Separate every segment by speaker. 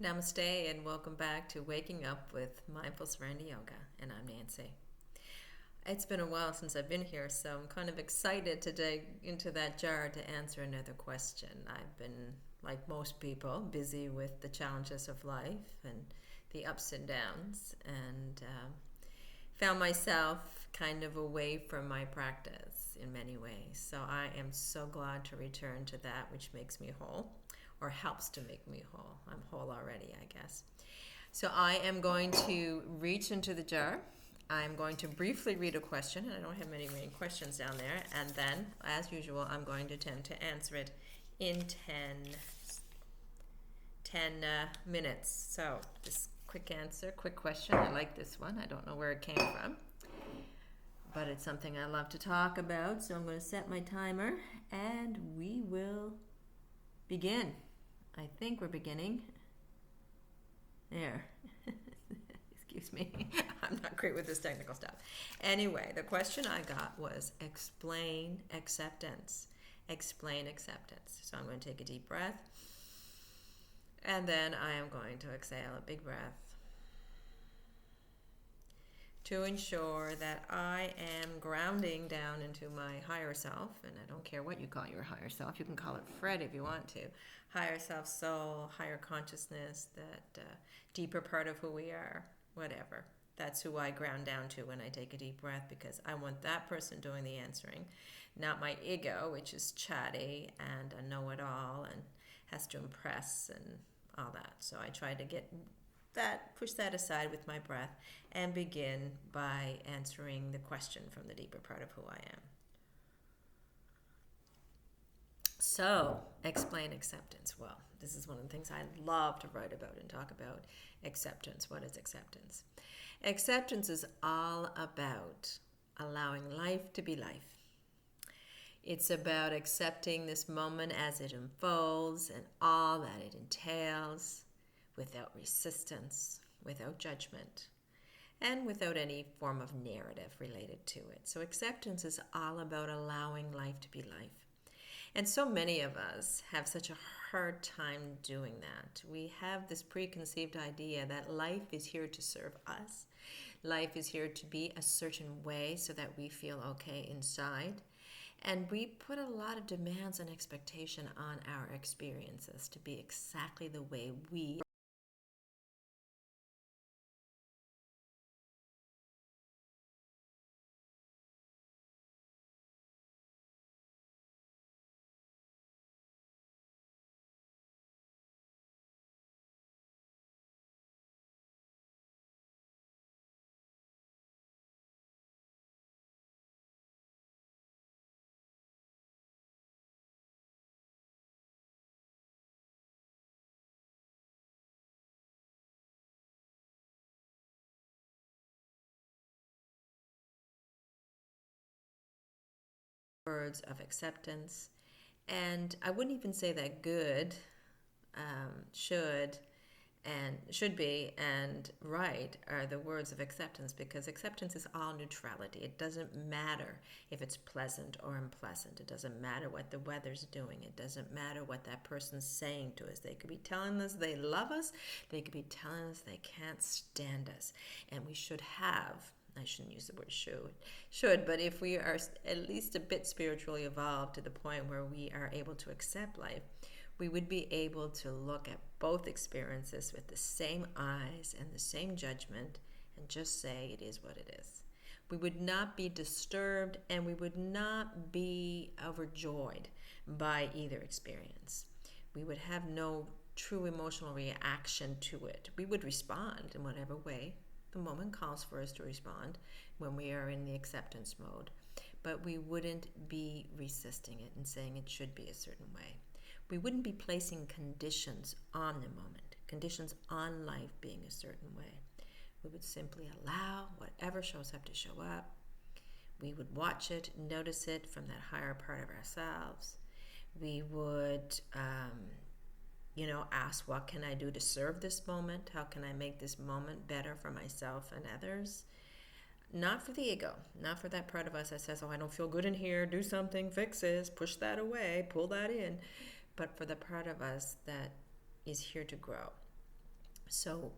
Speaker 1: Namaste and welcome back to Waking Up with Mindful Serenity Yoga, and I'm Nancy. It's been a while since I've been here, so I'm kind of excited to dig into that jar to answer another question. I've been, like most people, busy with the challenges of life and the ups and downs, and found myself kind of away from my practice in many ways. So I am so glad to return to that which makes me whole, or helps to make me whole. I'm whole already, I guess. So I am going to reach into the jar. I'm going to briefly read a question, and I don't have many questions down there. And then, as usual, I'm going to attempt to answer it in 10 minutes. So this quick answer, quick question. I like this one. I don't know where it came from, but it's something I love to talk about. So I'm going to set my timer, and we will begin. I think we're beginning. There. Excuse me. I'm not great with this technical stuff. Anyway, the question I got was explain acceptance. Explain acceptance. So I'm going to take a deep breath. And then I am going to exhale a big breath to ensure that I am grounding down into my higher self. And I don't care what you call your higher self. You can call it Fred if you want to. Higher self, soul, higher consciousness, that deeper part of who we are, whatever. That's who I ground down to when I take a deep breath, because I want that person doing the answering, not my ego, which is chatty and a know-it-all and has to impress and all that. So I try to push that aside with my breath and begin by answering the question from the deeper part of who I am. So, explain acceptance. Well, this is one of the things I love to write about and talk about. Acceptance. What is acceptance? Acceptance is all about allowing life to be life. It's about accepting this moment as it unfolds and all that it entails, without resistance, without judgment, and without any form of narrative related to it. So acceptance is all about allowing life to be life. And so many of us have such a hard time doing that. We have this preconceived idea that life is here to serve us. Life is here to be a certain way so that we feel okay inside. And we put a lot of demands and expectation on our experiences to be exactly the way we words of acceptance. And I wouldn't even say that good, should, and should be, and right are the words of acceptance, because acceptance is all neutrality. It doesn't matter if it's pleasant or unpleasant. It doesn't matter what the weather's doing. It doesn't matter what that person's saying to us. They could be telling us they love us. They could be telling us they can't stand us. And we should have, I shouldn't use the word should, but if we are at least a bit spiritually evolved to the point where we are able to accept life, we would be able to look at both experiences with the same eyes and the same judgment and just say it is what it is. We would not be disturbed and we would not be overjoyed by either experience. We would have no true emotional reaction to it. We would respond in whatever way the moment calls for us to respond when we are in the acceptance mode, but we wouldn't be resisting it and saying it should be a certain way. We wouldn't be placing conditions on the moment, conditions on life being a certain way. We would simply allow whatever shows up to show up. We would watch it, notice it from that higher part of ourselves. We would, ask, what can I do to serve this moment? How can I make this moment better for myself and others? Not for the ego, not for that part of us that says, oh, I don't feel good in here, do something, fix this, push that away, pull that in, but for the part of us that is here to grow. So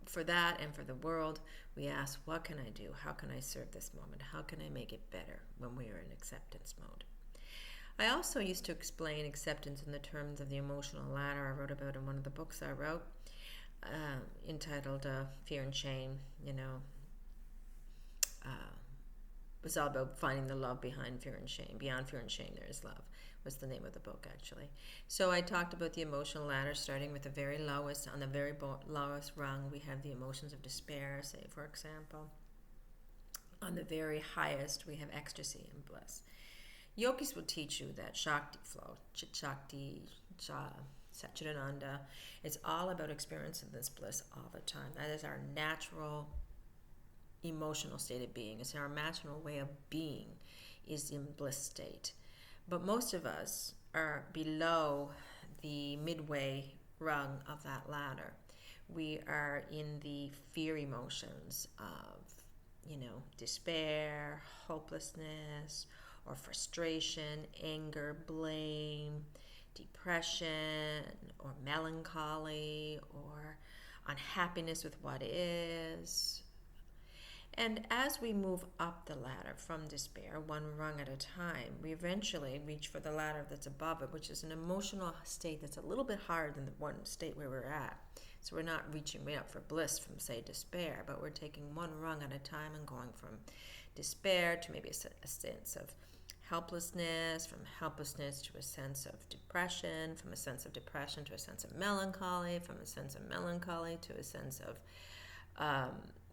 Speaker 1: for that and for the world, we ask, what can I do? How can I serve this moment? How can I make it better when we are in acceptance mode? I also used to explain acceptance in the terms of the emotional ladder I wrote about in one of the books I wrote, entitled Fear and Shame. It's all about finding the love behind fear and shame. Beyond fear and shame, there is love, was the name of the book, actually. So I talked about the emotional ladder, starting with the very lowest. On the very lowest rung, we have the emotions of despair, say, for example. On the very highest, we have ecstasy and bliss. Yogis will teach you that Shakti flow, Chit Shakti, Satchidananda, it's all about experiencing this bliss all the time. That is our natural emotional state of being. It's our natural way of being is in bliss state. But most of us are below the midway rung of that ladder. We are in the fear emotions of, despair, hopelessness, or frustration, anger, blame, depression, or melancholy, or unhappiness with what is. And as we move up the ladder from despair, one rung at a time, we eventually reach for the ladder that's above it, which is an emotional state that's a little bit higher than the one state where we're at. So we're not reaching way up for bliss from, say, despair, but we're taking one rung at a time and going from despair to maybe a sense of helplessness, from helplessness to a sense of depression, from a sense of depression to a sense of melancholy, from a sense of melancholy to a sense of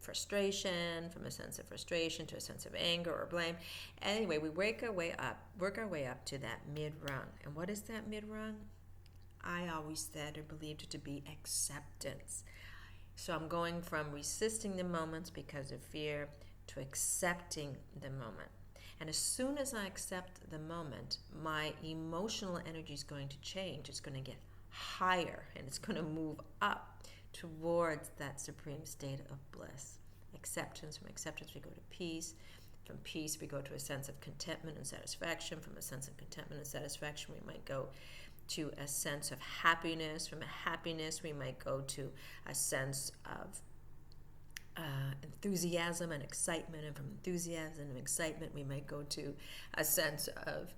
Speaker 1: frustration, from a sense of frustration to a sense of anger or blame. Anyway, we work our way up to that mid rung. And what is that mid rung? I always said or believed it to be acceptance. So I'm going from resisting the moments because of fear to accepting the moment. And as soon as I accept the moment, my emotional energy is going to change. It's going to get higher and it's going to move up towards that supreme state of bliss. Acceptance. From acceptance, we go to peace. From peace, we go to a sense of contentment and satisfaction. From a sense of contentment and satisfaction, we might go to a sense of happiness. From a happiness, we might go to a sense of enthusiasm and excitement. And from enthusiasm and excitement, we might go to a sense of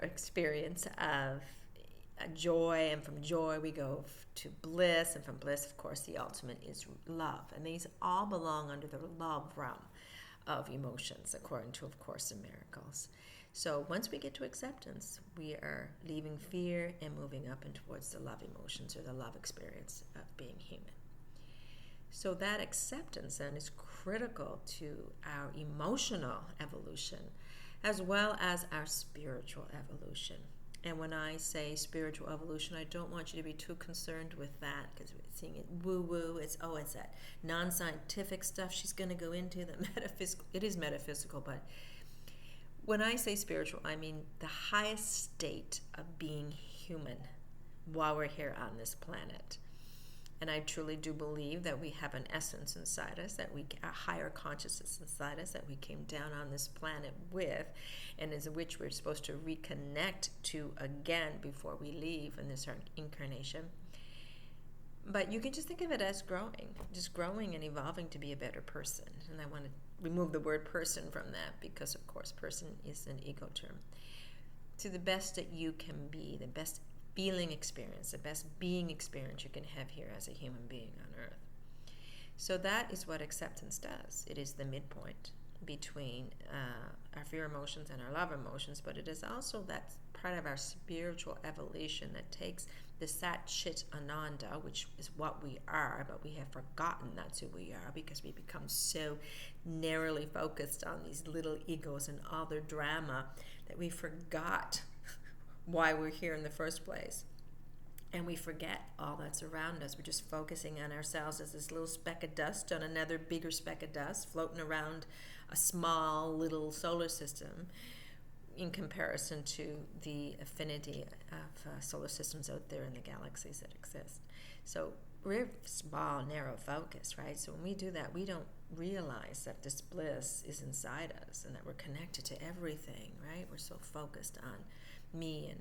Speaker 1: or experience of joy, and from joy we go to bliss, and from bliss, of course, the ultimate is love. And these all belong under the love realm of emotions, according to, of Course in Miracles. So once we get to acceptance, we are leaving fear and moving up and towards the love emotions or the love experience of being human. So that acceptance then is critical to our emotional evolution as well as our spiritual evolution. And when I say spiritual evolution, I don't want you to be too concerned with that, because we're seeing it woo-woo. It's that non-scientific stuff she's going to go into, the metaphysical. It is metaphysical, but when I say spiritual, I mean the highest state of being human while we're here on this planet. And I truly do believe that we have an essence inside us, a higher consciousness inside us that we came down on this planet with, and is which we're supposed to reconnect to again before we leave in this incarnation. But you can just think of it as growing and evolving to be a better person. And I want to remove the word person from that because, of course, person is an ego term. To the best that you can be, the best feeling experience, the best being experience you can have here as a human being on earth. So that is what acceptance does. It is the midpoint between our fear emotions and our love emotions, but it is also that part of our spiritual evolution that takes the Sat Chit Ananda, which is what we are, but we have forgotten that's who we are because we become so narrowly focused on these little egos and all their drama that we forgot why we're here in the first place. And we forget all that's around us. We're just focusing on ourselves as this little speck of dust on another bigger speck of dust floating around a small little solar system in comparison to the affinity of solar systems out there in the galaxies that exist. So we're small, narrow focus, right? So when we do that, we don't realize that this bliss is inside us and that we're connected to everything, right? We're so focused on me and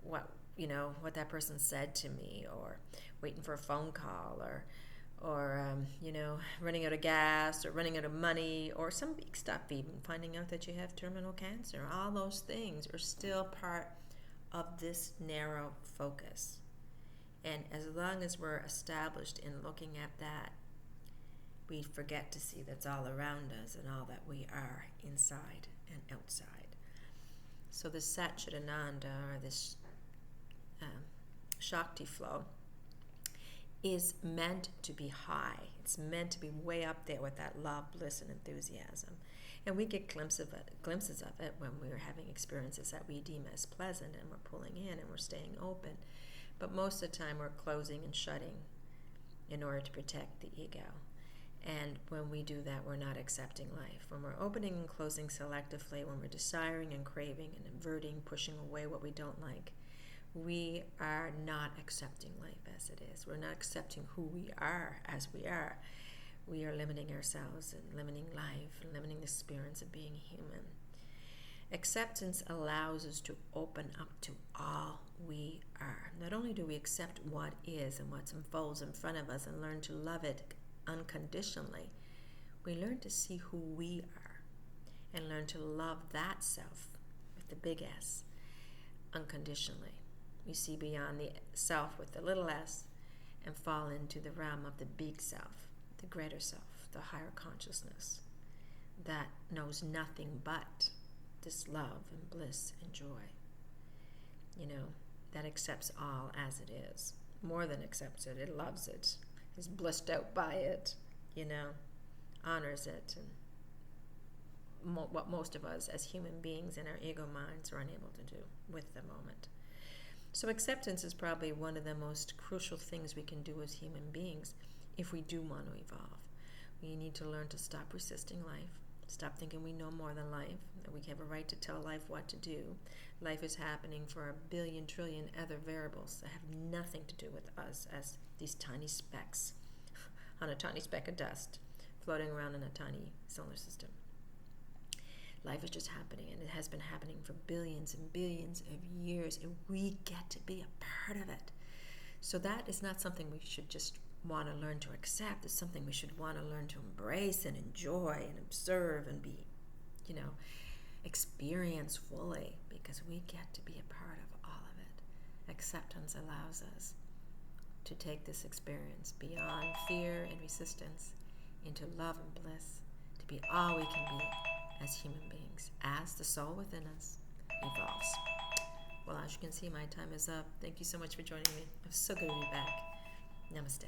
Speaker 1: what that person said to me, or waiting for a phone call, or running out of gas, or running out of money, or some big stuff, even finding out that you have terminal cancer. All those things are still part of this narrow focus. And as long as we're established in looking at that, we forget to see that's all around us and all that we are inside and outside. So this Satchidananda, or this Shakti flow, is meant to be high. It's meant to be way up there with that love, bliss, and enthusiasm. And we get glimpses of it when we're having experiences that we deem as pleasant, and we're pulling in and we're staying open. But most of the time we're closing and shutting in order to protect the ego. And when we do that, we're not accepting life. When we're opening and closing selectively, when we're desiring and craving and averting, pushing away what we don't like, we are not accepting life as it is. We're not accepting who we are as we are. We are limiting ourselves and limiting life and limiting the experience of being human. Acceptance allows us to open up to all we are. Not only do we accept what is and what unfolds in front of us and learn to love it unconditionally, we learn to see who we are and learn to love that self with the big S unconditionally. We see beyond the self with the little s and fall into the realm of the big self, the greater self, the higher consciousness that knows nothing but this love and bliss and joy, that accepts all as it is. More than accepts it, it loves it, is blissed out by it, honors it, and what most of us as human beings in our ego minds are unable to do with the moment. So acceptance is probably one of the most crucial things we can do as human beings if we do want to evolve. We need to learn to stop resisting life, stop thinking we know more than life, that we have a right to tell life what to do. Life is happening for a billion trillion other variables that have nothing to do with us as these tiny specks on a tiny speck of dust floating around in a tiny solar system. Life is just happening, and it has been happening for billions and billions of years, and we get to be a part of it. So that is not something we should just want to learn to accept. It's something we should want to learn to embrace and enjoy and observe and be, experience fully, because we get to be a part of all of it. Acceptance allows us to take this experience beyond fear and resistance into love and bliss, to be all we can be as human beings, as the soul within us evolves. Well, as you can see, my time is up. Thank you so much for joining me. It was so good to be back. Namaste.